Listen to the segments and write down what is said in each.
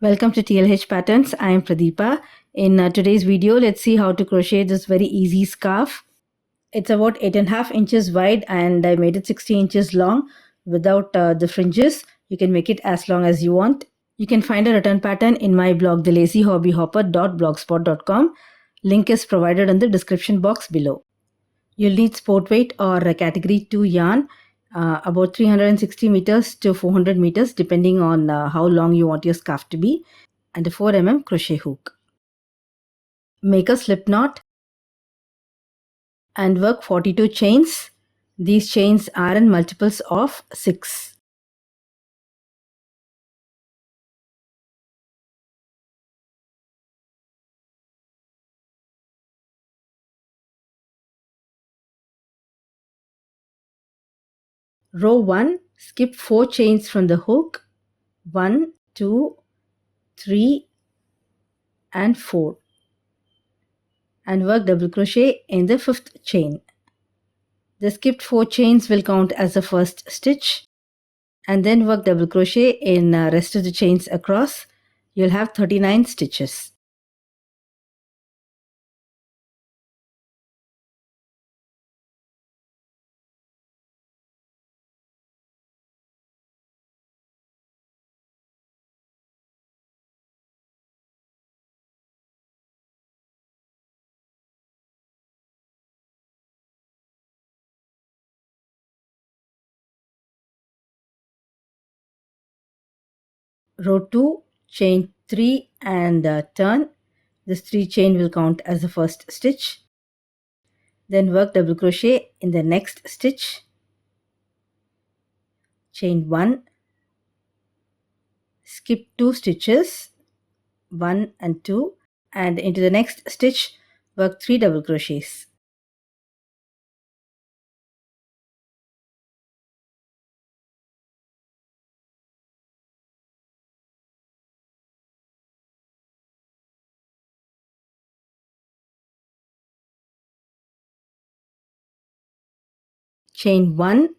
Welcome to TLH Patterns. I am Pradeepa. In today's video, let's see how to crochet this very easy scarf. It's about 8.5 inches wide and I made it 60 inches long without the fringes. You can make it as long as you want. You can find a return pattern in my blog, thelazyhobbyhopper.blogspot.com. Link is provided in the description box below. You'll need sport weight or a category 2 yarn, about 360 meters to 400 meters depending on how long you want your scarf to be, and a 4 crochet hook. Make a slip knot and work 42 chains. These chains are in multiples of 6. Row 1, skip 4 chains from the hook, 1, 2, 3 and 4, and work double crochet in the 5th chain. The skipped 4 chains will count as the first stitch, and then work double crochet in rest of the chains across. You'll have 39 stitches. Row 2, chain 3 and turn. This 3 chain will count as the first stitch. Then work double crochet in the next stitch. Chain 1. Skip 2 stitches, 1 and 2, and into the next stitch work 3 double crochets. Chain 1,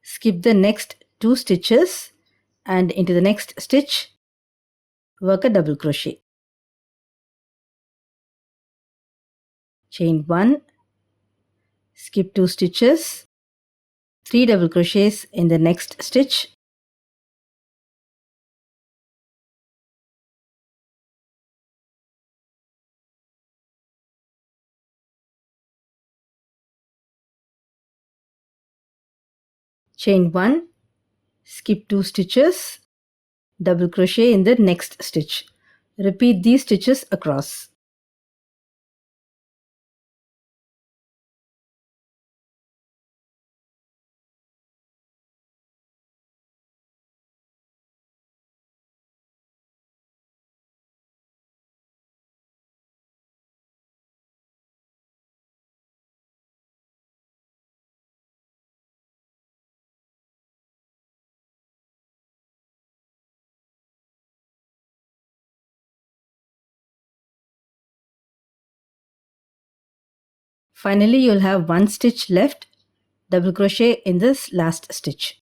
skip the next 2 stitches, and into the next stitch work a double crochet. Chain 1, skip 2 stitches, 3 double crochets in the next stitch, chain 1, skip 2 stitches, double crochet in the next stitch. Repeat these stitches across. Finally, you'll have 1 stitch left. Double crochet in this last stitch.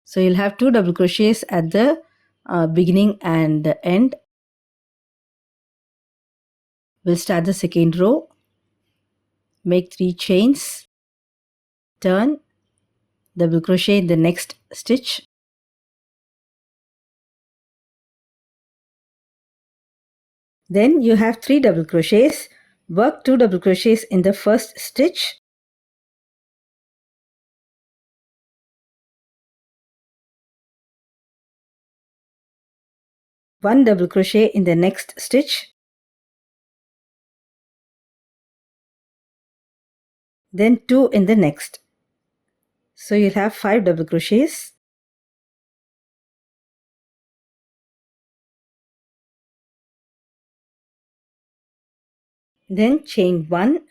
So you'll have 2 double crochets at the beginning and end. We'll start the second row. Make 3 chains, turn, double crochet in the next stitch. Then you have 3 double crochets. Work 2 double crochets in the first stitch. One double crochet in the next stitch. Then 2 in the next. So you'll have 5 double crochets. Then chain 1,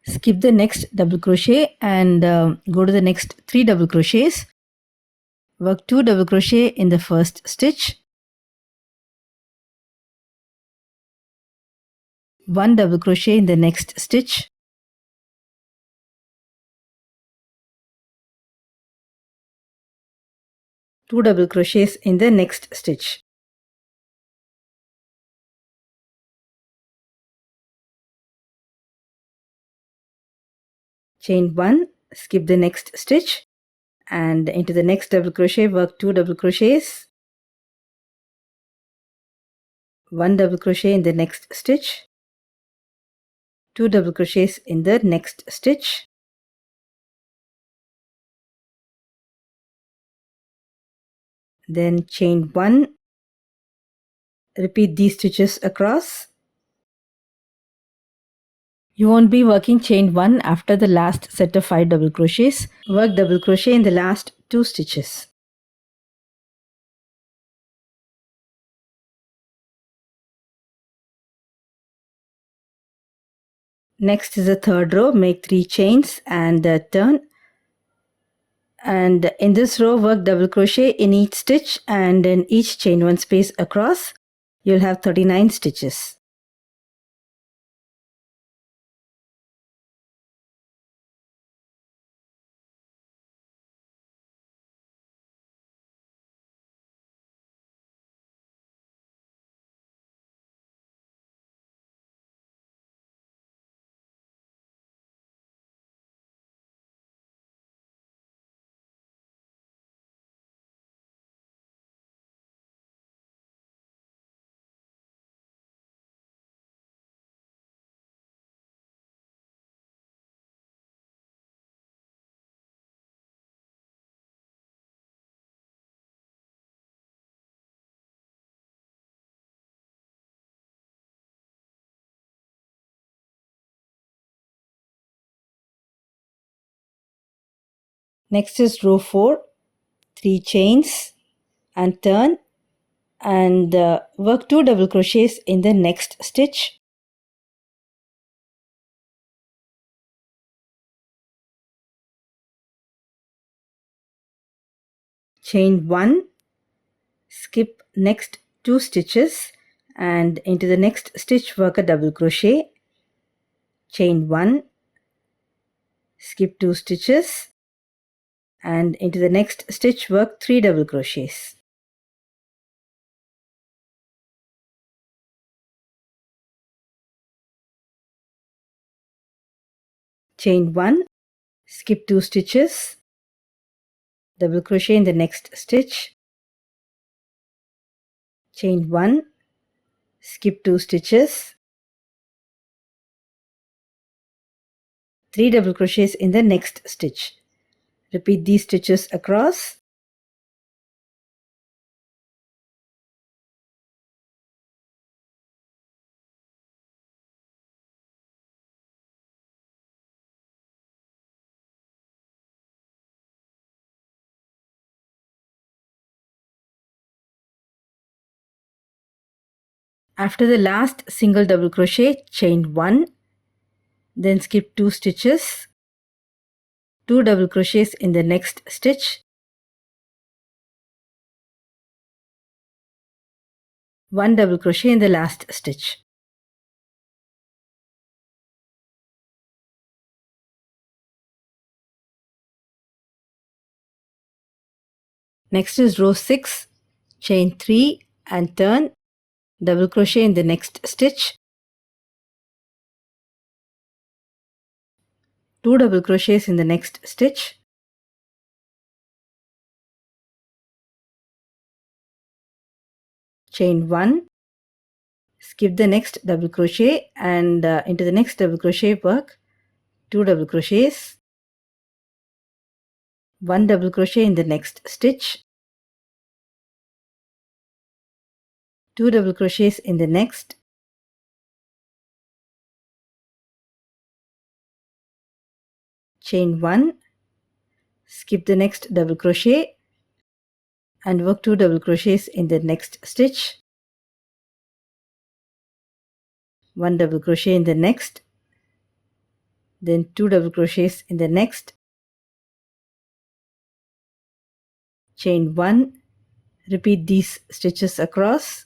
skip the next double crochet and go to the next 3 double crochets. Work 2 double crochet in the first stitch, 1 double crochet in the next stitch, 2 double crochets in the next stitch. Chain 1, skip the next stitch, and into the next double crochet work 2 double crochets, 1 double crochet in the next stitch, 2 double crochets in the next stitch, then chain 1, repeat these stitches across. You won't be working chain 1 after the last set of 5 double crochets. Work double crochet in the last 2 stitches. Next is the third row. Make 3 chains and turn. And in this row, work double crochet in each stitch, and in each chain 1 space across. You'll have 39 stitches. Next is row 4, 3 chains and turn, and work 2 double crochets in the next stitch. Chain 1, skip next 2 stitches, and into the next stitch work a double crochet, chain 1, skip 2 stitches, and into the next stitch work 3 double crochets. Chain 1, skip 2 stitches, double crochet in the next stitch, chain 1, skip 2 stitches, 3 double crochets in the next stitch. Repeat these stitches across. After the last single double crochet, chain 1, then skip 2 stitches, 2 double crochets in the next stitch, 1 double crochet in the last stitch. Next is row 6, chain 3 and turn, double crochet in the next stitch, 2 double crochets in the next stitch, chain 1, skip the next double crochet, and into the next double crochet work 2 double crochets, 1 double crochet in the next stitch, 2 double crochets in the next, chain 1, skip the next double crochet and work 2 double crochets in the next stitch, 1 double crochet in the next, then 2 double crochets in the next, chain 1, repeat these stitches across.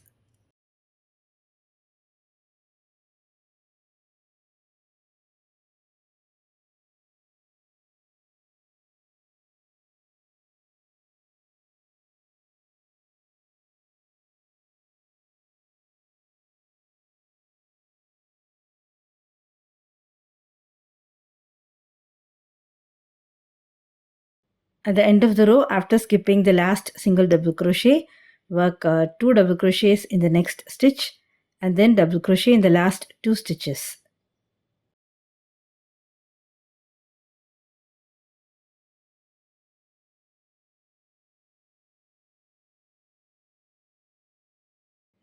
At the end of the row, after skipping the last single double crochet, work 2 double crochets in the next stitch and then double crochet in the last 2 stitches.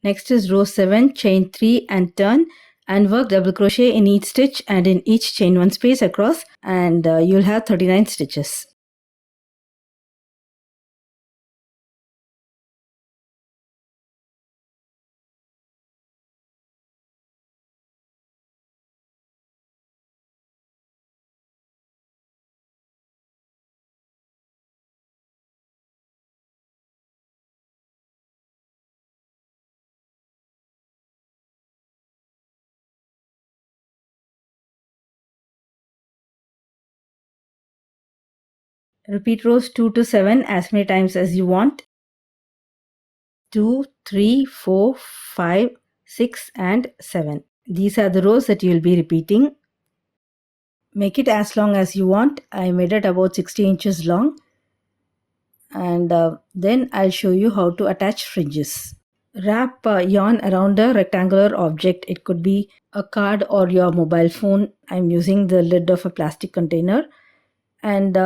Next is row 7, chain 3 and turn, and work double crochet in each stitch and in each chain 1 space across, and you'll have 39 stitches. Repeat rows 2 to 7 as many times as you want. 2, 3, 4, 5, 6 and 7. These are the rows that you will be repeating. Make it as long as you want. I made it about 60 inches long. And then I'll show you how to attach fringes. Wrap yarn around a rectangular object. It could be a card or your mobile phone. I'm using the lid of a plastic container, and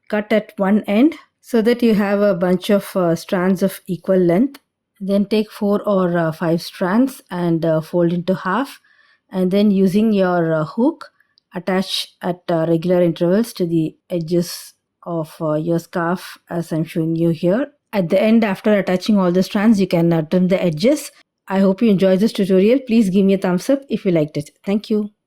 cut at one end so that you have a bunch of strands of equal length. Then take 4 or 5 strands and fold into half, and then using your hook, attach at regular intervals to the edges of your scarf as I'm showing you here. At the end, after attaching all the strands, you can trim the edges. I hope you enjoyed this tutorial. Please give me a thumbs up if you liked it. Thank you.